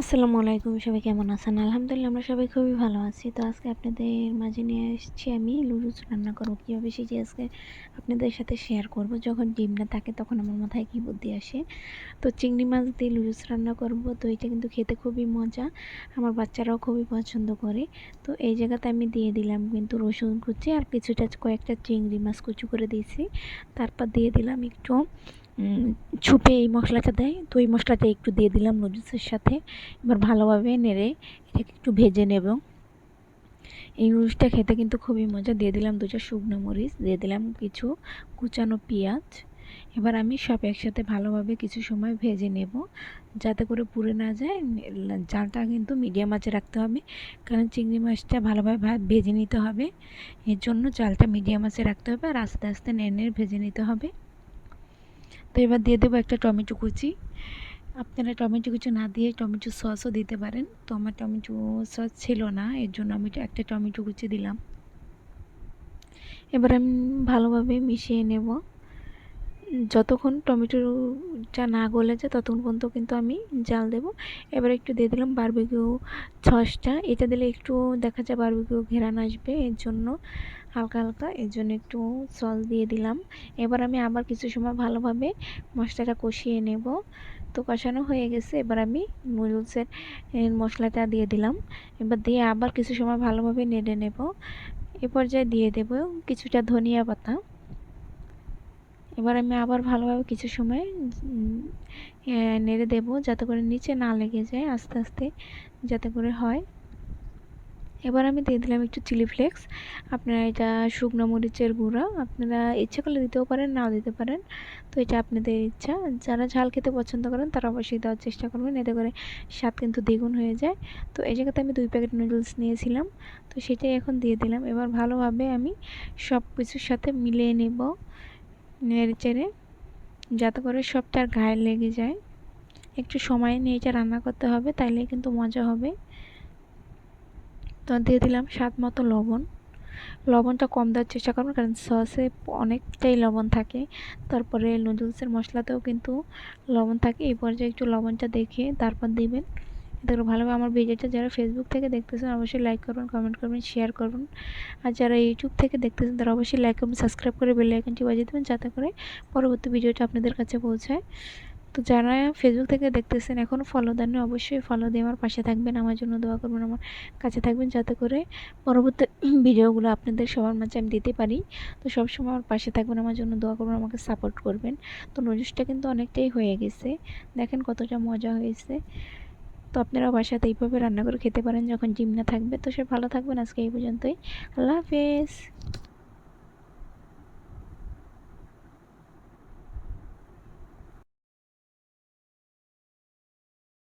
আসসালামু আলাইকুম, সবাই কেমন আছেন? আলহামদুলিল্লাহ আমরা সবাই খুবই ভালো আছি। তো আজকে আপনাদের মাঝে নিয়ে এসেছি আমি লুডুস রান্না করব। কীভাবে সেটি আজকে আপনাদের সাথে শেয়ার করব। যখন ডিম না থাকে তখন আমার মাথায় কী বুদ্ধি আসে। তো চিংড়ি মাছ দিয়ে লুডুস রান্না করব। তো এটা কিন্তু খেতে খুবই মজা। আমার বাচ্চারাও খুবই পছন্দ করে। তো এই জায়গাতে আমি দিয়ে দিলাম কিন্তু রসুন কুচি আর কয়েকটা চিংড়ি মাছ কুচি করে দিয়েছি। তারপর দিয়ে দিলাম একটু ঝুপে এই মশলাটা দেয়, তো এই মশলাটা একটু দিয়ে দিলাম নুডলসের সাথে। এবার ভালোভাবে নেড়ে এটাকে একটু ভেজে নেব। এই নুডলসটা খেতে কিন্তু খুবই মজা। দিয়ে দিলাম 2টা শুকনো মরিচ, দিয়ে দিলাম কিছু কুচানো পেঁয়াজ। এবার আমি সব একসাথে ভালোভাবে কিছু সময় ভেজে নেব, যাতে করে পুড়ে না যায়। জালটা কিন্তু মিডিয়াম আঁচে রাখতে হবে, কারণ চিংড়ি মাছটা ভালোভাবে ভেজে নিতে হবে। এর জন্য জালটা মিডিয়াম আঁচে রাখতে হবে আর আস্তে আস্তে নেড়ে ভেজে নিতে হবে। তো এবার দিয়ে দেবো একটা টমেটো কুচি। আপনারা টমেটো কুচি না দিয়ে টমেটো সসও দিতে পারেন। তো আমার টমেটো সস ছিল না, এর জন্য আমি একটা টমেটো কুচি দিলাম। এবার আমি ভালোভাবে মিশিয়ে নেব। যতক্ষণ টমেটোটা না গলে যায় ততক্ষণ পর্যন্ত কিন্তু আমি জাল দেব। এবার একটু দিয়ে দিলাম বারবিকিউ সসটা। এটা দিলে একটু দেখা যায় বারবিকিউ ঘ্রাণ আসবে, এর জন্য হালকা হালকা, এর জন্য একটু সস দিয়ে দিলাম। এবার আমি আবার কিছু সময় ভালোভাবে মশলাটা কষিয়ে নেব। তো কষানো হয়ে গেছে, এবার আমি নুডলসের মশলাটা দিয়ে দিলাম। এবার দিয়ে আবার কিছু সময় ভালোভাবে নেড়ে নেব। এ পর্যায়ে দিয়ে দেব কিছুটা ধনিয়া পাতা। এবার আমি আবার ভালোভাবে কিছু সময় নেড়ে দেব, যাতে করে নিচে না লেগে যায়, আস্তে আস্তে যাতে করে হয়। এবার আমি দিয়ে দিলাম একটু চিলি ফ্লেক্স। আপনারা এটা শুকনো মরিচের গুঁড়া, আপনারা ইচ্ছে করলে দিতেও পারেন, নাও দিতে পারেন। তো এটা আপনাদের ইচ্ছা। যারা ঝাল খেতে পছন্দ করেন তারা অবশ্যই দেওয়ার চেষ্টা করবেন, এতে করে স্বাদ কিন্তু দ্বিগুণ হয়ে যায়। তো এই জায়গাতে আমি 2 প্যাকেট নুডলস নিয়েছিলাম, তো সেটাই এখন দিয়ে দিলাম। এবার ভালোভাবে আমি সব কিছুর সাথে মিলিয়ে নেব, নেড়ে চেড়ে, যাতে করে সবটার গায়ে লেগে যায়। একটু সময় নিয়ে এটা রান্না করতে হবে, তাইলে কিন্তু মজা হবে। তো দিয়ে দিলাম স্বাদ মতো লবণ। লবণটা কম দেওয়ার চেষ্টা করবেন, কারণ সসে অনেকটাই লবণ থাকে। তারপরে নুডলসের মশলাতেও কিন্তু লবণ থাকে। এই পর্যায়ে একটু লবণটা দেখে তারপর দিবেন। এতে করে ভালোভাবে আমার ভিডিওটা যারা ফেসবুক থেকে দেখতেছেন অবশ্যই লাইক করবেন, কমেন্ট করবেন, শেয়ার করবেন। আর যারা ইউটিউব থেকে দেখতেছেন তারা অবশ্যই লাইক করবেন, সাবস্ক্রাইব করে বেল আইকনটি বাজিয়ে দেবেন, যাতে করে পরবর্তী ভিডিওটা আপনাদের কাছে পৌঁছায়। তো যারা ফেসবুক থেকে দেখতেছেন এখনও ফলো দেননি, অবশ্যই ফলো দিয়ে আমার পাশে থাকবেন, আমার জন্য দোয়া করবেন, আমার কাছে থাকবেন, যাতে করে পরবর্তী ভিডিওগুলো আপনাদের সবার মাঝে আমি দিতে পারি। তো সবসময় আমার পাশে থাকবেন, আমার জন্য দোয়া করবেন, আমাকে সাপোর্ট করবেন। তো নুডলসটা কিন্তু অনেকটাই হয়ে গেছে, দেখেন কতটা মজা হয়েছে। তো আপনারা বাসাতে এইভাবে রান্না করে খেতে পারেন যখন ডিম না থাকবে। তো সে ভালো থাকবেন, আজকে এই পর্যন্তই। আল্লাহ হাফেজ।